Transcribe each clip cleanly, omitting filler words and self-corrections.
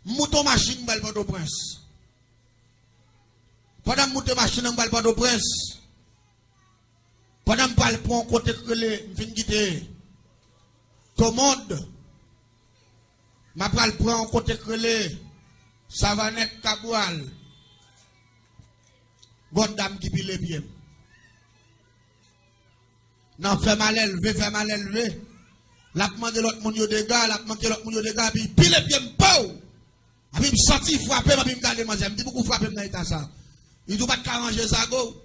Mouton machine dans Port-au-Prince. Pendant mouton machine dans Port-au-Prince. Pendant que je prends côté que les quitter tout le monde, je prends côté que les Savanette Kaboual, bonne dame qui pile les pieds. Non, fait mal élevé. La demande de l'autre monde de dégâts, la demande de l'autre monde de dégâts, puis pile les pieds, pou! Puis me senti frapper, puis me garder manger, me dit beaucoup frapper dans l'état ça. Il doit pas arranger ça go.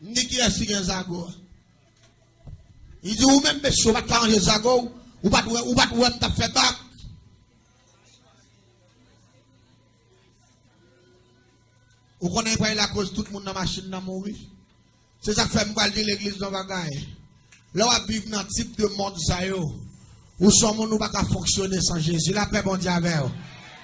Ni qui est-ce qui est Zago. Il dit, ou même monsieur, pas changer Zago, ou pas t'as fait bac. Ou connaît pas la cause, tout le monde dans la machine n'a mouru. C'est ça que fait me dire l'église dans bagaille. Là, on vit dans un type de monde, ça yo. Où son monde ne va pas fonctionner sans Jésus. La paix, bon Dieu, avec.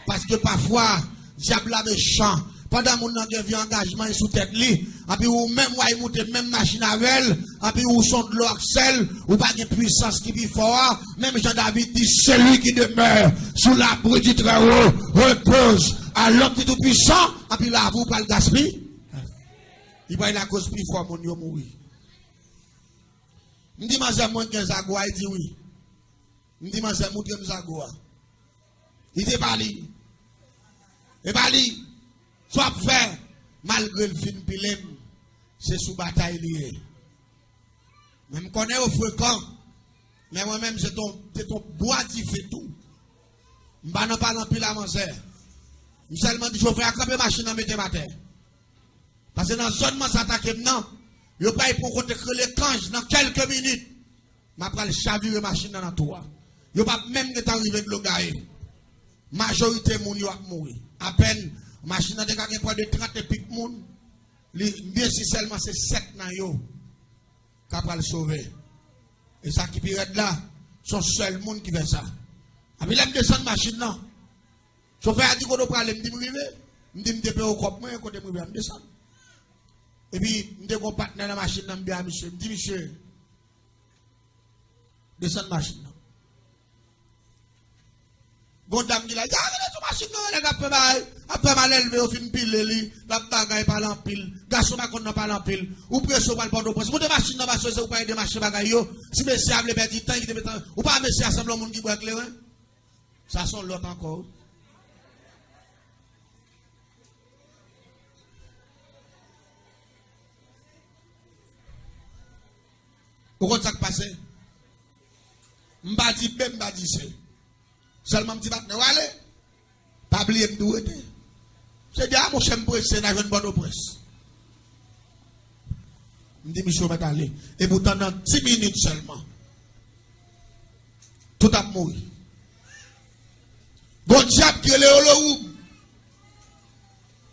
Parce que parfois, diable a méchant. Pendant mon engagement sous tête li, et puis ou même ou monter même machine avec elle, et puis ou son de l'oxel, ou pas de puissance qui est fort, même Jean-David dit celui qui demeure sous l'abri du Très-Haut repose à l'homme tout puissant, et puis là vous pas le gaspiller. Il va la cause plus fort mon yo mourir. Me dit ma moi que Zagoa il dit oui. Me dit ma moi que Zagoa. Il dit pas li. Et pas li. Soit fait, malgré le film pilem, c'est sous bataille liée. Même je connais au fréquent, mais moi-même c'est ton bois qui fait tout. Je ne parle pas dans pile à manger. Je seulement dit, je vais attraper la machine à mettre ma terre. Parce que dans la zone où s'attaque maintenant, je ne vais pas pour côté que les canges dans quelques minutes. Je vais prendre chavirer la machine dans la toit. Je ne vais pas même arriver de l'ogaï. Majorité de gens vont mourir. À peine. Machine a déjà près de 30 et piques moun. Bien si seulement c'est 7 nan yo capable le sauver. Et ça qui pirate là, son seul monde qui fait ça. A puis l'aime descendre machine non. Chauffeur a dit qu'on doit aller me dire me dit me au cop moi côté me descendre. Et puis me mon partenaire dans la machine nan bien monsieur, me dit monsieur descendre machine. Bon dame qui l'a dit, ah, machine, après mal élevé, au fin pile, la bagaille par l'empile, garçon ma qu'on n'a pas l'empile, ou pression par le Port-au-Prince. Vous de machine dans ma chose, ou pas de machine bagaille, si monsieur a le petit temps, ou pas monsieur assemble le monde qui boit éclairé, ça sont l'autre encore. Pourquoi ça passe? M'badi ben m'badi c'est. Seulement petit partenaire, allez, pas oublier me douter. C'est bien, mon cher pressé dans une bonne presse. Je dis, monsieur, va aller. Et pourtant, dans 10 minutes seulement, tout a mouru. Bon diable qui est le Olohoum.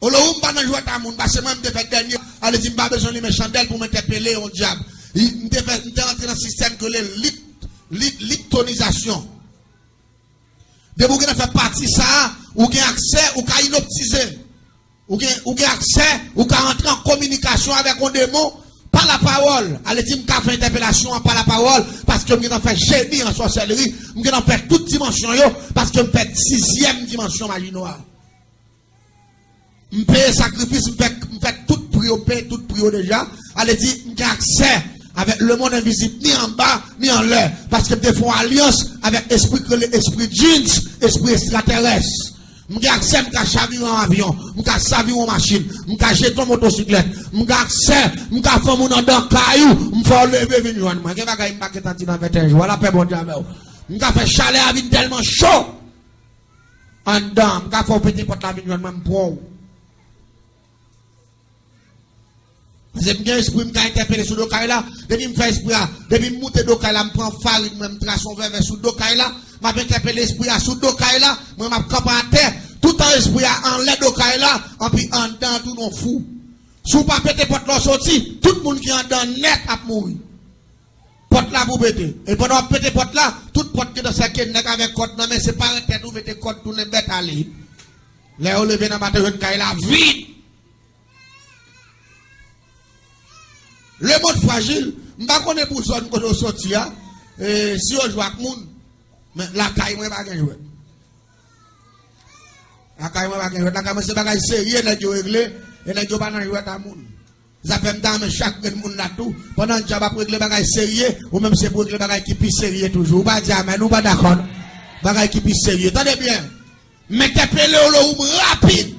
Olohoum, pas dans le joie de monde, parce que moi, je fait dernier, allez, je n'ai pas besoin de mes chandelles pour m'interpeller au diable. Je suis rentré dans le système que l'ictonisation. De vous qui fait partie ça, ou qui accès, ou qui inoptisé, ou qui accès, ou qui entrer en communication avec un démon, par la parole. Allez dire, m'ka fait interpellation par la parole, parce que m'ka fait génie en sorcellerie, m'ka fait toute dimension yo, parce que m'ka fait 6e dimension magie noire. M'paye sacrifice, m'fait toute prio déjà, allez dire, m'ka accès avec le monde invisible, ni en bas, ni en l'air. Parce que nous font alliance avec l'esprit jeans, esprit extraterrestre. M'ga accès, m'ga chavir en avion, m'ga savir en machine, m'ga jeter en motocyclette, m'ga accès, m'ga faire mon dans caillou, m'fa lever venir en moi. Qu'est-ce que m'ga qu'est tanti dans 21 jours, la paix bon Dieu avec. M'ga fait chalet à vie tellement chaud. En dedans, m'ga faire petit porte la vie même pour. Parce que j'ai esprit qui a interpellé sur le cas là, depuis me fait esprit là, depuis me monter le cas là, me prend farine, me trace son verre sur le cas là, m'a interpellé l'esprit là sur le cas là, moi m'a campé à terre, tout en esprit en l'air de cas là, et puis en dedans tout non fou. Si vous pas péter porte là sorti, tout le monde qui est en dedans net a mourir. Porte là pour péter. Et pendant péter porte là, toute porte qui est dans sa quête avec côte non mais c'est pas un tête ou mettez côte tout n'est bête aller. Là on lever dans matin une cas là vite. Le monde fragile, je ne sais pas pour zone que vous sortir, si on joue avec moun, Mais la caille, moi, pas gagner. La caille, moi, pas gagner. La caille, c'est pas sérieux, les gens réglés, et les gens pas dans le jouet à moun. Ça fait m'dame chaque monde là tout. Pendant que j'avais pour régler bagaille sérieux, ou même c'est pour régler bagaille qui plus sérieux toujours. Ou pas dire, mais nous pas d'accord. Bagaille qui plus sérieux. Attendez bien. Mettez pelé au l'eau rapide.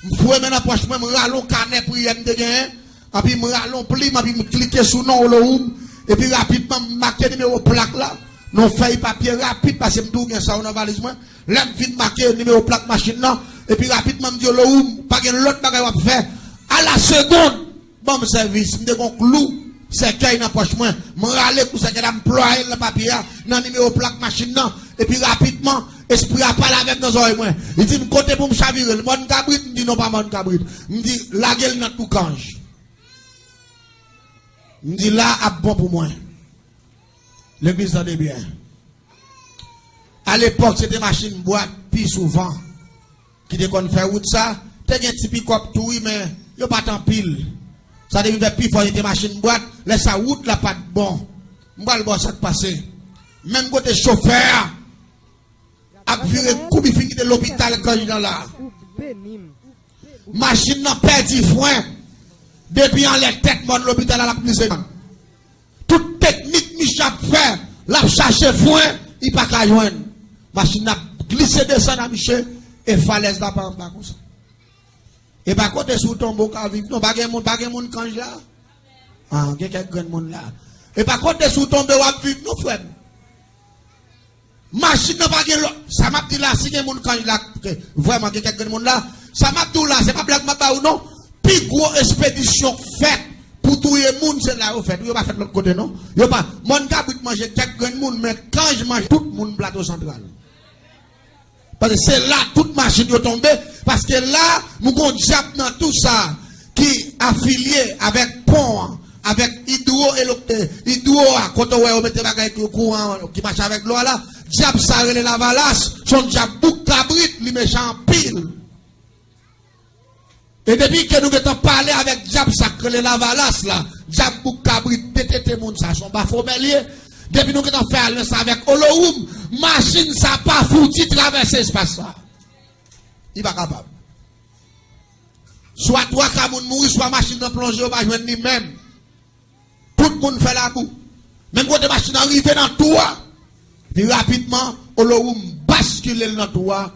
M'foué maintenant poche moi m'ralon canet pour y me gagner. Et puis m'ralon pli, et puis cliquer sur nom au l'eau et puis rapidement marquer numéro plaque là. Non feuille papier rapide parce que m'dou gen ça dans valise moi. Là m'vite marquer numéro plaque machine là et puis rapidement m'di au l'eau pas gen l'autre bagaille va faire. À la seconde, bon service, me dégon clou, c'est qu'il dans poche moi, me râler pour ça que m'employer le papier dans numéro plaque machine non et puis rapidement esprit a parlé avec nos oreilles moi. Il dit me côté pour me chavirer, le monde cabrit, me dit non pas monde cabrit. Me dit la gueule dans tout cange. Me dit là a bon pour moi. L'église en est bien. À l'époque c'était machine boîte puis souvent qui déconne faire route ça, t'es un petit pick-up tout mais yo pas tant pile. Ça devient plus fort des machines boîte, laisse sa route là pas bon. M'ba le bon ça passer. Même côté chauffeur a viré coupi fini de l'hôpital quand il est là. Machine n'a perdu foin. Depuis en les têtes mon l'hôpital à la police. Toute technique Michel fait, l'a chercher foin, il pas qu'à joindre. Machine n'a glissé descend à Michel et falaise là par en bas comme ça. Et par contre, sous ton beau cas vivre, non, pas de monde quand là. Ah, il y a quelqu'un de monde là. Et par contre, sous ton beau vivre, non, frère. Machine n'a pas de ça m'a dit là, si il y a monde quand là, vraiment, il y a quelqu'un de monde là, ça m'a dit là, c'est pas blague, ou non. Puis, gros expédition faite pour tout le monde, c'est là, au fait. Il n'y a pas fait de l'autre côté, non. Il n'y a pas, mon gars, peut manger quelqu'un de monde, mais quand je mange tout le monde plateau central. Parce que c'est là toute machine est tombée. Parce que là, nous avons diable dans tout ça qui affilié avec pont, avec hydro, quand on met des bagages qui courant, qui marche avec l'eau là, diable ça relève la valasse, son diable bouc cabrit, les méchants pile. Et depuis que nous avons parlé avec diable ça relève la valasse là, diable bouc cabrit, tété moun ça, son bas formelier. Depuis nous avons fait ça avec Olohoum, machine ça pas foutu traverser l'espace là. Il va capable. Soit toi qui mourir, soit machine de plonger, on va joindre lui-même. Tout le monde fait la boue. Même quand les machines arrivent dans toi, puis rapidement, Olohoum bascule dans toi,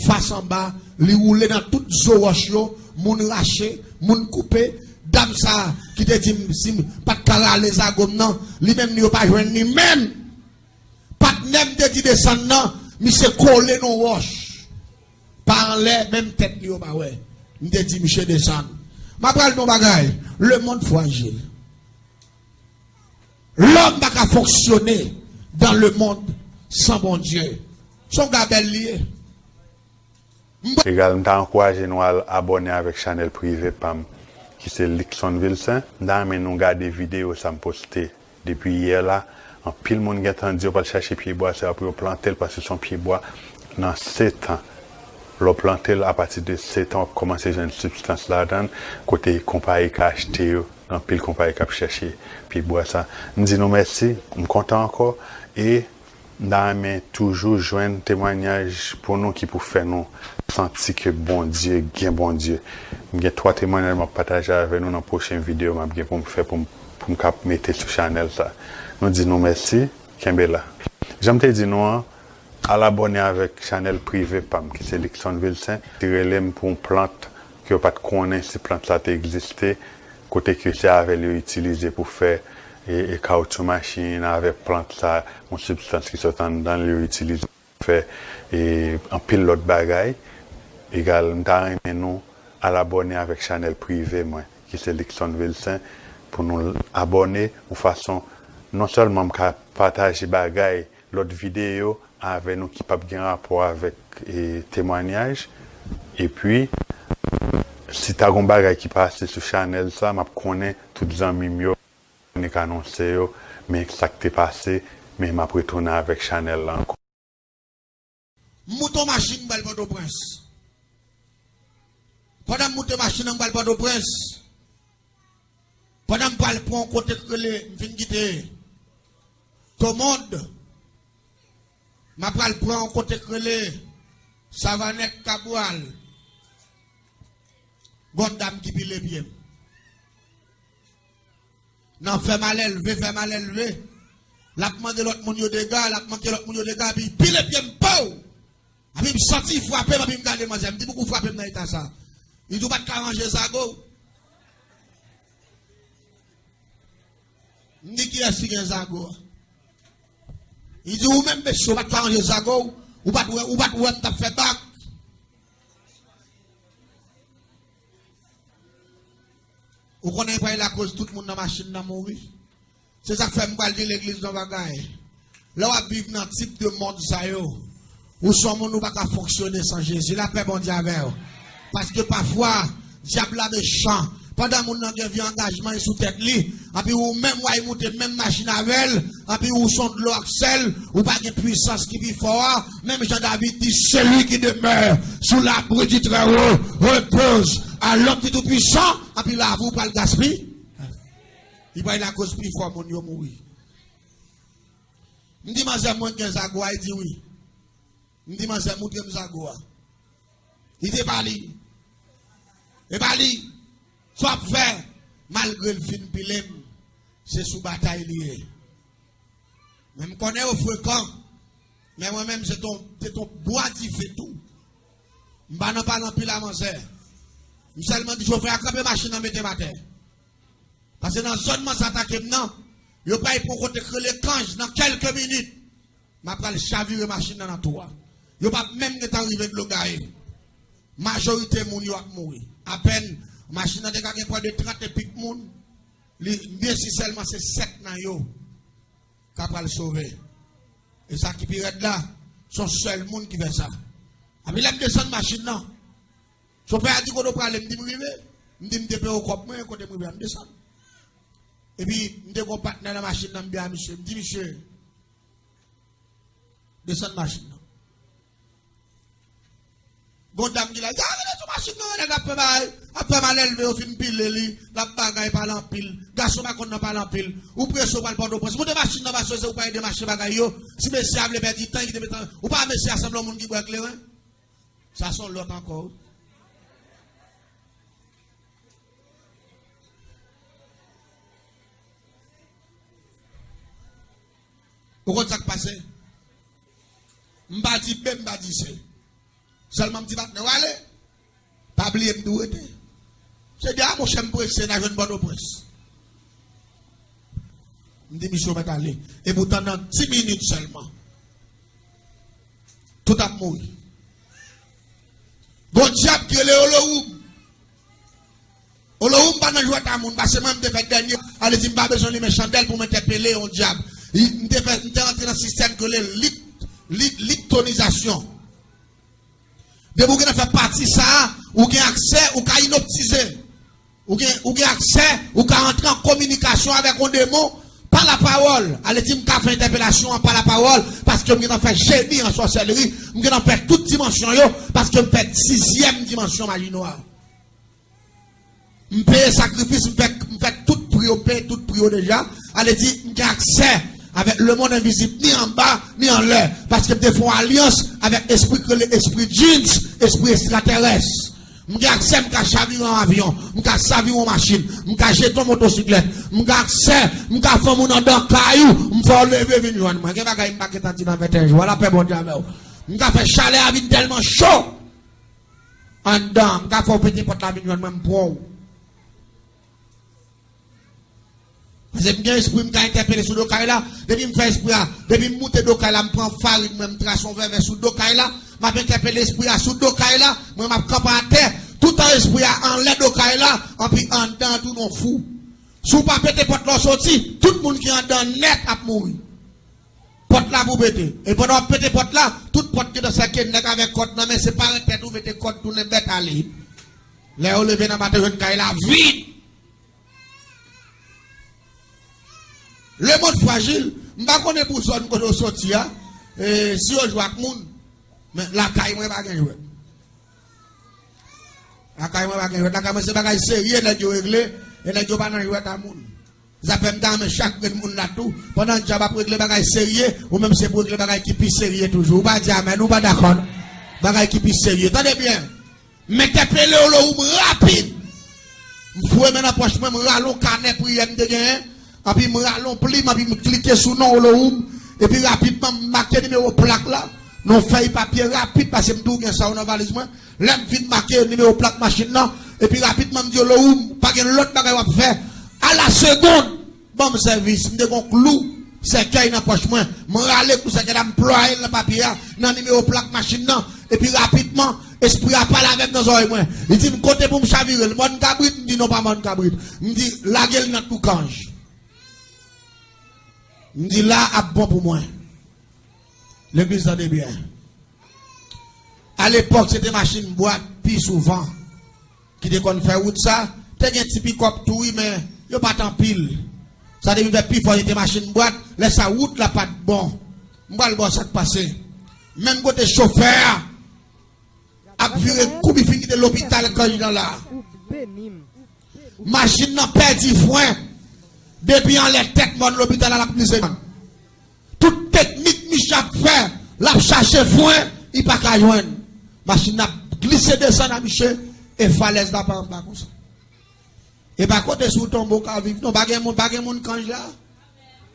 face en bas, lui rouler dans toute zoroche, moun raché, moun coupé. Dame ça qui te dit si pas de carré les agom non lui-même n'y a pas joindre ni même pas de même te dit descendre non mais c'est collé non roche par les même tête n'y a pas ouais me dit monsieur descendre m'a parle non bagaille le monde fragile l'homme va pas fonctionner dans le monde sans bon Dieu son gabel lié également t'encourager nous à abonner avec channel privé pam qui c'est Lixon Wilson. Dans mes nous garder des vidéos ça me posté depuis hier là. En pile monde qui attendu pour chercher pied bois c'est pour planter parce que son pied bois dans 7 ans. Le planter à partir de 7 ans commencer une substance là-dedans côté compagnie qui acheté dans pile compagnie qui chercher pied bois ça. Nous disons merci, on content encore et dans mes toujours joindre témoignage pour nous qui pour faire nous sentir que bon Dieu, bien bon Dieu. Il y a 3 témoignages à partager avec nous dans la prochaine vidéo pour me faire pour me mettre sur channel ça. Nous disons merci, Kembela. J'aime te dire nous à l'abonner avec channel privé pam qui c'est Lixon Wilson, tirer pour une plante que pas connaître si plante là existé côté que c'est avec utiliser pour faire et caoutchouc machine avec plante ça une substance qui sont dans le utiliser pour faire et en pile l'autre bagaille également nous à l'abonner avec channel privé moi qui c'est Lixon Wilson pour nous abonner de façon non seulement partager bagaille l'autre vidéo avec nous qui pas bien rapport avec témoignage et puis si tu as un bagaille qui passe sur channel ça m'a connaît tous les amis mieux on est annoncé mais ça qui est passé mais m'a retourner avec channel là encore mouton machine bal Port-au-Prince pendant mouton machine en bal Port-au-Prince pendant bal pour côté que les fin quitter tout le monde Ma pral prend côté crelé. Savanette Kaboual. Bonne dame qui pile les pieds. Non, fait mal élevé. La demande de l'autre monde de dégâts, la demande de l'autre monde de dégâts, puis pile les pieds, pau! Et puis, me senti frapper, puis me garder, moi, je me dis beaucoup frapper dans l'état ça. Il doit pas arranger ça, go. Ni qui est-ce qui est Zago? Il dit, ou même, monsieur, pas arranger Zago, ou pas, t'as fait bac. Ou connaît pas la cause, tout le monde dans la machine n'a mouru. C'est ça que fait me dire l'église dans bagaille. Là, on vit dans un type de monde, ça yo. Où son monde ne va pas fonctionner sans Jésus. La paix, bon Dieu, avec eux. Parce que parfois, diable a méchant. Pendant mon engagement sous tête li, et puis ou même ou monter même machine avec elle, et puis ou son de l'oxel, ou pas de puissance qui vit fort, même Jean-David dit celui qui demeure sous l'arbre du Très-Haut repose à l'homme qui est tout puissant, et puis là vous pas le gaspiller. Il va y la cause plus fort mon yo mourir. Me dit mazem moi que Zagoa il dit oui. Me dit mazem moi que Zagoa. Il dit pas li. Et pas li. Soit fait, malgré le film pilem, c'est sous bataille lié. Même connais au fréquent, mais moi-même c'est ton bois qui fait tout. Je ne parle pas dans pile à mon sœur. Je seulement dit, je vais attraper machine dans mes matin. Parce que dans la zone où s'attaque maintenant, je ne vais pas pour côté les canges dans quelques minutes. Je vais chavirer machine dans la tour. Je ne vais pas même arriver de l'ogaï. Majorité de gens vont mourir. À peine. Machine a dégagé près de 30 et piques moun. Bien si seulement c'est 7 nan yo. Qu'après le sauver. Et ça qui pirate là, son seul monde qui fait ça. A mi l'aime descendre machine là. Chauffeur a dit qu'on doit parler, me dit m'rive. Me dit m'te au cop moi côté m'rive me descendre. Et puis m'te go partenaire la machine là bien monsieur, me dit monsieur descendre machine là. Bon dame qui l'a dit, ah, machine après mal élevé au fin pile, la bagaille par l'empile, garçon ma konn pas l'empile, ou presso par le Port-au-Prince. Vous de machine dans basse, ou pas de marcher bagaille yo, si monsieur a perdu temps qui te mettre, ou pas monsieur assemble le monde qui boit clair, ça sont l'autre encore. Pourquoi ça passe? M'ba dit ben m'ba dit c'est. Seulement petit partenaire, allez, pas oublier m'dou était. C'est bien, mon cher pressé, n'a jeune bonne presse. M'dit, monsieur, m'a allé. Et pourtant, dans 10 minutes seulement, tout a mouru. Bon diable qui est le Olohoum. Olohoum, pas dans jouer à monde, parce que même de fait dernier, allez, il m'a besoin de mes chandelles pour m'interpeller au diable. Il m'était rentré dans le système que l'ictonisation. De vous faire partie ça, ou avez accès, ou avez inoptisé, ou avez accès, ou avez entrer en communication avec un démon par la parole. Allez dire que fait interpellation par la parole, parce que vous avez fait génie en sorcellerie, vous avez fait toute dimension, parce que vous faites 6e dimension magie noire. Vous paye sacrifice, vous faites toute prière déjà. Allez dire que vous avez accès avec le monde invisible, ni en bas, ni en l'air. Parce que des fois, alliance avec l'esprit jeans, esprit extraterrestre. M'ga accès, m'ga chavirer en avion, m'ga chavirer en machine, m'ga jeter en motocyclette, m'ga accès, m'ga faire mon nom dans caillou, m'fa lever venir, m'ga bagay m'ga ketati dans 21 jours, la paix bon Dieu avec vous. M'ga fait chalet à vite tellement chaud. En dedans, m'ga fait petit porte la venir même pour. Parce que j'ai esprit m'ga interpeller sur l'okaï là, depuis me fait esprit là, depuis me monter d'okaï là, me prend farine, même trace on vers sous l'okaï là, m'a interpellé l'esprit là, sous l'okaï là, moi m'a campé à terre, tout en esprit là, en l'air d'okaï là, en puis en dedans tout non fou. Sous pas péter porte là sorti, tout le monde qui est en dedans net a mourir. Porte là pour péter. Et pendant péter porte là, toute porte qui est dans sa quête avec côte non mais c'est pas un tête ou mettez côte tout ne bête aller. Là on lever dans matin une caille là vite. Le monde fragile, m'pa connaît pour zone quand on sorti si on joue avec moun, mais la caille moi pas gagner. La caille moi pas gagner. La caille c'est bagage sérieux là yo réglé et là yo pas dans jouer ta moun. Ça fait me chaque monde là tout. Pendant que j'avais pris les bagages sérieux, ou même c'est pour les bagages qui plus sérieux toujours. Ou pas dire amen, ou pas d'accord. Bagages qui plus sérieux. Attendez bien. Mettez pelé au loum rapide. M'foué maintenant poche moi m'ralon canet prière me gagner. Et puis m'ralon pli, et puis me cliquer sur nom au loum et puis rapidement marquer numéro plaque là. Non feuille papier rapide parce que m'dou gen ça dans valise moi. L'aime vite marquer numéro plaque machine là et puis rapidement me dit loum pas gen l'autre bagage va faire. À la seconde, bon service, me gon clou, c'est qu'il dans poche moi, me râler pour ça que m'employer le papier dans numéro plaque machine là et puis rapidement esprit a parlé avec nos oreilles moi. Il dit me côté pour me chavirer, le mon cabrit, me dit non pas mon cabrit. Me dit la gueule dans tout cange. Me dit là a bon pour moi. L'église en est bien. À l'époque c'était machine boîte puis souvent qui déconne faire route ça, t'es un petit pick-up tout mais yo pas tant pile. Ça devait faire plus fort était machine boîte, laisse sa route là pas bon. M'ba le bon ça passer. Même côté chauffeur a viré coup bi fini de l'hôpital quand il est là. Machine n'a perdu foin. Depuis en les têtes mon l'hôpital à la police. Toute technique Michel fait, l'a chercher foin, il pas qu'à joindre. Machine n'a glissé descendre à Michel et falaise là par en bas comme ça. Et par contre sous tombeau qu'à vivre, non pas gen monde quand là.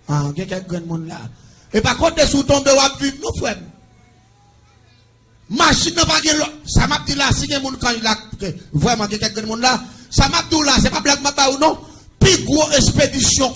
Ah, il y a quelques monde là. Et par contre sous tombeau à vivre non frère. Machine n'a pas gen ça m'a dit là si gen monde quand là vraiment quelques monde là, ça m'a dit là c'est pas blague m'a pas ou non. Puis gros expédition